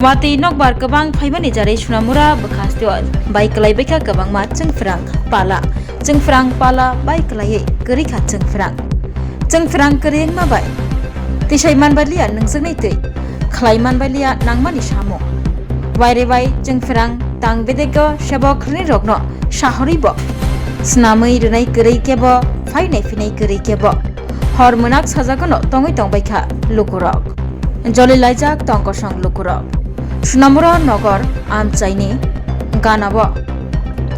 Wati nokbar kabang phaimani jare sunamura bakhastiol bai kalai beka kabang ma chengfrang pala bai kalai kari kha chengfrang kering ma bai tisai man balia nungsaknai tei khlaiman balia nangmani samo waire bai chengfrang tang bedego shabo khlni rokno shahori bo snamai renai kari kebo phainai finai kari kebo hormonak sajagono tongoi tongbai kha lukurok joli laijak tongkosong lukurok Sunamura Nogor Amchaini Ganabo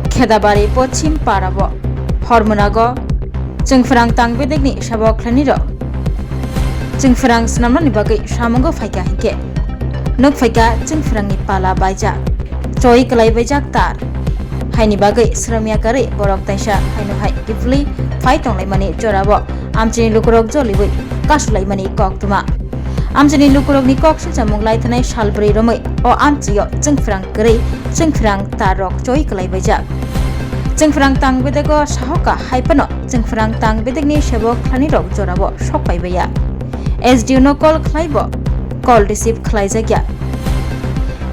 Khedabari Pochim Parabo Hormonago Chengfrang Tangbedegni Shabok Klaniro Chengfrang Snamani Bagai Shamongo Faika Hike Nuk Faika Chengfrangni Pala Baija Choi Kalai Baijak Tar Haini Bagai Sramia Kare Borok Taisha Hainu Hai Gifli Faitong Laimani Jorabo Amchini Lukurok Joliwi Kasulaimani Koktuma Amchini lukurokni koksu jamung laithanai salbrei romai o amchiyo chengfrang korei chengfrang tarok choi kalai baijak chengfrang tangbedego sahoka haipano chengfrang tangbedegni sebok khlani rok jorabo sokpai baya SDU no call khlaibo call receive khlaijagya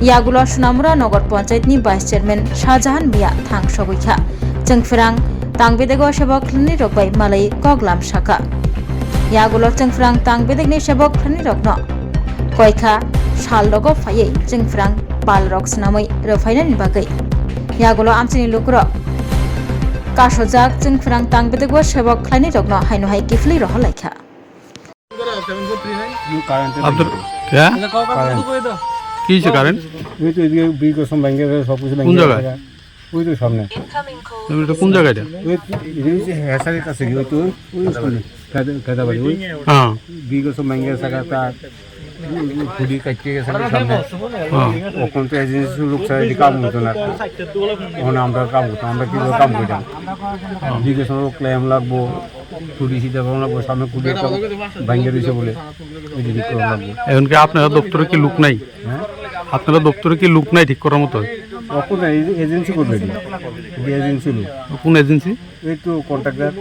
yagulo Sunamura Nogor Panchayat ni Vice Chairman Shahjahan Miya thangsogoikha chengfrang tangbedego sebok khlani rok bai malai koglam saka yagulo chengfrang tangbedegni sebok khlani rokno koikha salrogo phaiye chengfrang palrok snamai rofainani bagai yagulo amchini lukurok kasojak chengfrang tangbedego sebok khlani rokno hainu hai kifli rohalaikha আপনার হ্যাঁ কি হয়েছে current ওই তো এদিকে বিকশন ব্যাংকের সব কিছু কোন জায়গায় ওই তো সামনে এটা কোন জায়গাটা ওই এদিকে হেসারির কাছে ওই তো ওই খেদাবাড়ি ওই হ্যাঁ বিকশন ব্যাংকের জায়গাটা খুঁড়ি কাটিয়ে গেছে সামনে ওখান তো এজেন্সি লোক ছাড়া এদিকে কাম হতো না ওখানে আমরা কাম করতাম আমরা কীভাবে কাম করতাম বিকশন ক্লেম লাগবো খুঁড়ি সিধা লাগবো সামনে খুঁড়ি একটা ভাঙ্গে রয়েছে বলে ওই দিকে লাগবো এখন কি আপনারা দপ্তরে কি লোক নাই হ্যাঁ আপনারা দপ্তরে কি লোক নাই ঠিক করার মতো কখন এজেন্সি করবে এজেন্সি লোক কোন এজেন্সি এই তো কন্ট্রাক্টর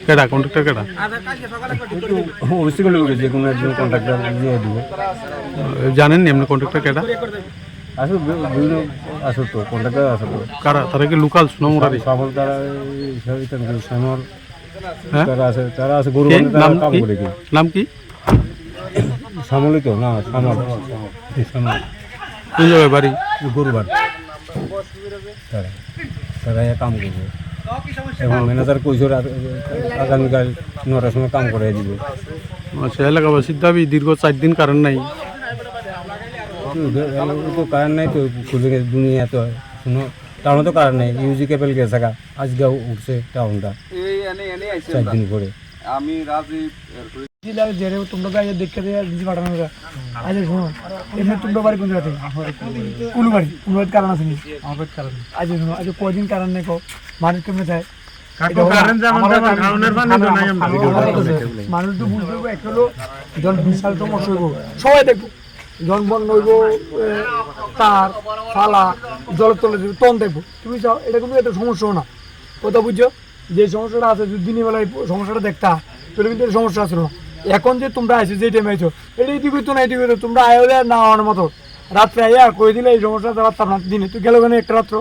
কেডা কন্ট্রাক্টর কেডা একটু অবশ্যই করে যে কোনো একজন কন্ট্রাক্টর দিয়ে দিব জানেন নি আপনি কন্ট্রাক্টর কেডা আসলে বিভিন্ন আসো তো কন্ট্রাক্টর আসো তো কারা তারা কি লোকাল সুনামুরারি সফল তারা শ্যামর হ্যাঁ তারা আছে গরু নাম কাম কি করে কি নাম কি শ্যামলি তো না শ্যামল কোন জায়গায় বাড়ি গরুবার তারা তারা কাম করবে এবং ম্যানেজার কৈশোর আগামীকাল 9টার সময় কাম করে দিব আচ্ছা এলাকাবাসীর দাবি দীর্ঘ 4 দিন কারেন্ট নাই তো কারেন্ট নাই তো খুলে দুনিয়া তো শুনো টাউনে তো কারেন্ট নাই ইউজি কেবল গেছে আজকে উঠছে টাউনটা 4 দিন করে আমি রাজীব যেরে তোমরা গায়ে দেখতে দিয়ে দিদি পাঠানো আজ শোনো এমনি তোমরা বাড়ি কোন জায়গাতে কোন বাড়ি কারণ আছে নি আমার কারণ আজ শোনো আজ কয়দিন কারণ নেই কো মানুষ কেমনে যায় মানুষ তো বুঝবো একটা হলো যখন বিশাল সমস্যা হইব সবাই দেখবো যখন বন হইব তার ফালা জলের তলে তখন দেখবো তুমি চাও এটা কিন্তু একটা সমস্যাও না কথা বুঝছো যে সমস্যাটা আছে যদি দিনের বেলায় সমস্যাটা দেখতা তাহলে কিন্তু সমস্যা আছে না এখন যে তোমরা আইছো যে টাইমে আইছো এটা এদিকে তো না এদিকে তো তোমরা আয়োলে না হওয়ার মতো রাত্রে আইয়া কই দিলে এই সমস্যাটা রাখতাম না দিনে তুই গেল ওখানে একটা রাত্র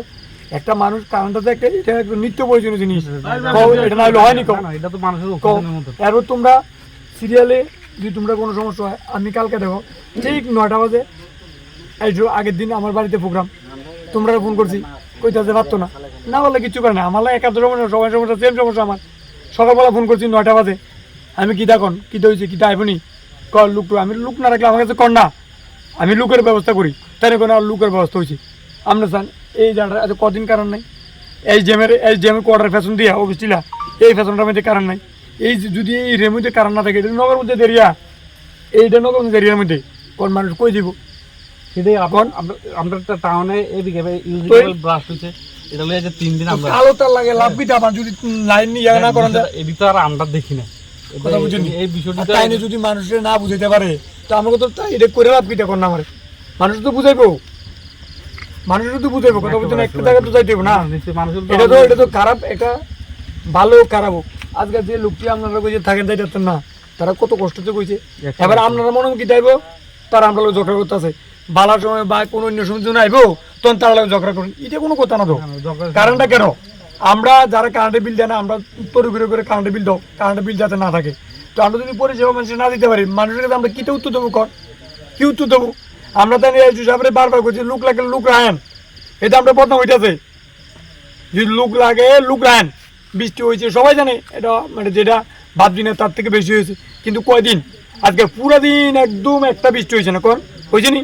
একটা মানুষ কারণটা তো একটা এটা একটা নিত্য প্রয়োজনীয় জিনিস এটা না হলে হয়নি এটা তো মানুষের এরপর তোমরা সিরিয়ালে যদি তোমরা কোনো সমস্যা হয় আমি কালকে দেখো ঠিক 9টা বাজে আইসো আগের দিন আমার বাড়িতে প্রোগ্রাম তোমরা ফোন করছি কইতে পারতো না না বললে কিছু করে না আমার একাত্র সমস্যা সবাই সমস্যা সেম সমস্যা আমার সকালবেলা ফোন করছি 9টা বাজে আমি কি দেখুন কী হয়েছে কী আইবনি কর লুক আমি লুক না রাখলে আমার কাছে কর না আমি লুকের ব্যবস্থা করি তাই কোনো আর লুকের ব্যবস্থা হয়েছি আমরা চান এই জায়গাটা এত কদিন কারণ নাই এই জেমের কোয়ার্টার ফ্যাশন দিয়া অফিসটিলা এই ফ্যাশনটার মধ্যে কারণ নাই এই যদি এই রের মধ্যে কারণ না থাকে এটা নগর মধ্যে দেরিয়া এইটা নগর মধ্যে দেরিয়ার মধ্যে কোন মানুষ কই দিব সেটাই এখন আমরা একটা টাউনে এদিকে ইউজুয়াল ব্রাশ হইছে এটা লইয়া যে 3 দিন আমরা কালো তার লাগে লাভ বিটা আমার যদি লাইন নিয়ে না করেন এদিকে তো আর আমরা দেখি না কথা বুঝেন এই বিষয়টা তাইনে যদি মানুষের না বুঝাইতে পারে তো আমাকে তো এটা করে লাভ কিটা কোন না আমারে মানুষ তো বুঝাইবো কথা বুঝেন একটা জায়গা তো যাইতে হবে না এটা তো খারাপ এটা ভালো খারাপ আজকে যে লোকটি আপনারা কইছে থাকেন যাইতে না তারা কত কষ্টতে কইছে এবার আপনারা মনে কি যাইবো তারা আমরা জোটার করতেছে বালার সময় বা কোনো অন্য সময় যখন আইবো তখন তারা লাগে ঝগড়া করুন, এটা কোনো কথা না তো। কারণটা কেন, আমরা যারা কারেন্টের বিল দেয় না, আমরা তরুগুলো করে কারেন্টের বিল দাও, কারেন্টের বিল যাতে না থাকে। তো আমরা যদি পরিষেবা মানুষের না দিতে পারি, মানুষের কাছে আমরা কিটা উত্তর দেবো কর, কি উত্তর দেবো? আমরা তো হিসাবে বারবার করছি লোক লাগলে লোক রাখেন, এটা আমরা প্রথম হইতেছে যদি লোক লাগে লোক রাখেন। বৃষ্টি হয়েছে সবাই জানে, এটা মানে যেটা ভাবছিনা তার থেকে বেশি হয়েছে, কিন্তু কয়দিন আজকে পুরো দিন একদম একটা বৃষ্টি হয়েছে না, কোন হয়েছে নি?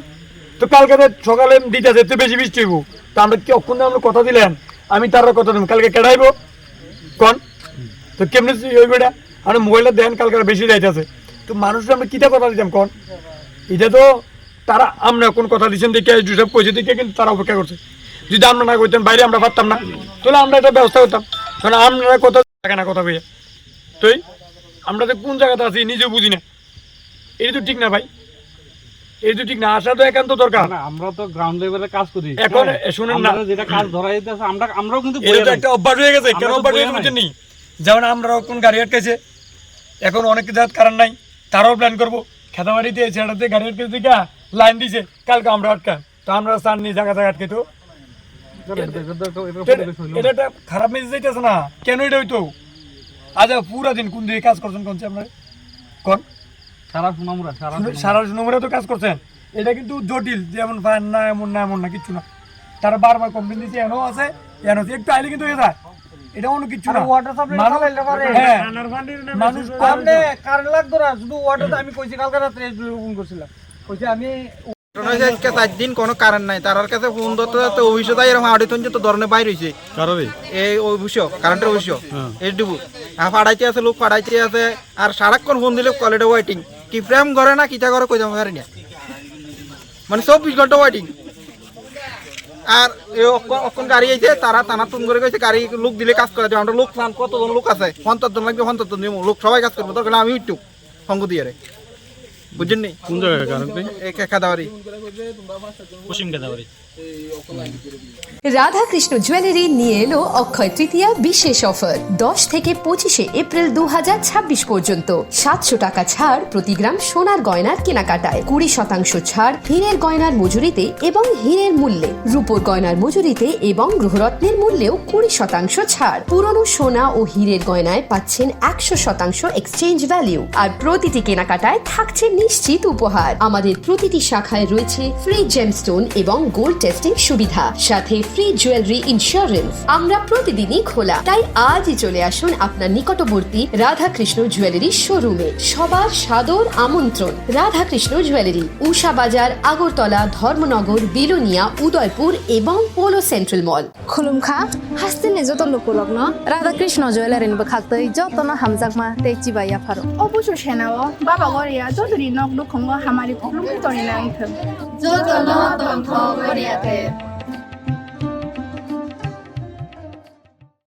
তো কালকে সকালে দিতে যেতে বেশি বৃষ্টি হইব, তো আমরা কি অক্ষণ আমরা কথা দিলেন আমি তার কথা দেবো, কালকে কেটাইব কোন? তো কেমনি হইব এটা? আমরা মোবাইলটা দেন কালকে বেশি যাইতেছে, তো মানুষরা আমরা কিটা কথা দিতাম কোন? এটা তো তারা আমরা কোন কথা দিচ্ছেন দেখে যেসব কইছে দেখে কিন্তু তারা অপেক্ষা করছে। যদি আমরা না করতাম বাইরে আমরা পারতাম না, তাহলে আমরা এটা ব্যবস্থা করতাম। কারণ আমরা কথা থাকে না কথা কইয়া, তো আমরা তো কোন জায়গাতে আছি নিজেও বুঝি না, এই তো ঠিক না ভাই, এই তো ঠিক না। আসা তো একান্ত দরকার। না, আমরা তো গ্রাউন্ড লেভেলে কাজ করি এখন শুনেন না, আমরা যেটা কাজ ধরা যেতেছে আমরাও কিন্তু এটা তো একটা অভ্যাস হয়ে গেছে। কেন আমরা তো অভ্যাস হয়ে বইয়া গেছে নি? যেমন আমরা কোন গাড়ি আটকেছে, এখন অনেক জাত কারণ নাই, তারাও প্ল্যান করবো খেতাবাড়িতে ছেড়াতে গাড়ি আটকেছে দিকা লাইন দিছে, কালকে আমরা আটকান, তো আমরা চান নি জায়গা জায়গা আটকে। তো এটা একটা খারাপ মেসেজ যাইতেছে না কেন? এটা হইতো আজ পুরা দিন কোন দিকে কাজ করছেন কোনছে আপনার কোন? সারা সুনামুরা সারা নম্বরে তো কাজ করছেন। এটা কিন্তু জটিল, যেমন ফান না এমন না এমন না কিচ্ছু না, তারা বারবার কমপ্লেন দিচ্ছে, এনও আছে এনও আছে, একটু আইলে কিন্তু হয়ে যায়, এটা অন্য কিছু না। হ্যাঁ, মানুষ কারেন্ট লাগতো না, শুধু ওয়াটার। আমি কইছি কালকে রাত্রে ফোন করছিলাম, কইছি আমি 4 দিন কোনো কারেন্ট নাই, তার কাছে ফোন ধরতে অফিসে এরকম আড়িতন যত ধরনের বাইর হয়েছে এই অফিস কারেন্টের অফিস এই ডুবু ফাড়াইতে আছে, লোক ফাড়াইতে আছে, আর সারাক্ষণ ফোন দিলে কলেজে ওয়েটিং, কি প্রেম করে না কিটা করে কই যাবো পারি না, মানে 24 ঘন্টা ওয়েটিং। আর অক্ষণ গাড়ি আইছে, তারা টানা তুন করে গেছে, গাড়ি লোক দিলে কাজ করে দেবে। আমরা লোক কতজন লোক আছে, 50 জন লাগবে, 50 জন লোক সবাই কাজ করবো, দরকার আমি একটু সঙ্গ দিয়ে বুঝছেন নি? কোন জায়গায় কারণ নেই? খেদাবাড়ি পশ্চিম খেদাবাড়ি। রাধাকৃষ্ণ জুয়েলারি নিয়ে এলো অক্ষয় তৃতীয়া বিশেষ অফার 10 থেকে 25 এপ্রিল 2026 পর্যন্ত 700 টাকা ছাড় প্রতি গ্রাম সোনার গয়নার কেনাকাটায়, 20% ছাড় হীরের গয়নার মজুরিতে এবং হীরের মূল্যে, রূপোর গয়নার মজুরিতে এবং গ্রহরত্নের মূল্যেও 20% ছাড়। পুরনো সোনা ও হীরের গয়নায় পাচ্ছেন 100% এক্সচেঞ্জ ভ্যালু, আর প্রতিটি কেনাকাটায় থাকছে নিশ্চিত উপহার। আমাদের প্রতিটি শাখায় রয়েছে ফ্রি জেমস্টোন এবং গোল্ড টেস্টিং সুবিধা, সাথে ফ্রি জুয়েলারি ইন্স্যুরেন্স। আমরা প্রতিদিনই খোলা, তাই আজই চলে আসুন আপনার নিকটবর্তী রাধাকৃষ্ণ জুয়েলারি শোরুমে। সবার সাদর আমন্ত্রণ। রাধাকৃষ্ণ জুয়েলারি, উষা বাজার, আগরতলা, ধর্মনগর, বিলোনিয়া, উদয়পুর এবং পোলো সেন্ট্রাল মল। खुलुमखा हास्तिने जत लोकलग्न राधाकृष्ण ज्वेलारिन बखाक्तै जतन हामजाकमा तेचिबा याफारो অবশ্য সেনাও বাবা গরিয়া যতরি নক দুখঙ্গ হামারি খুলুম তরি নাংথ जतन दंथ गरियाते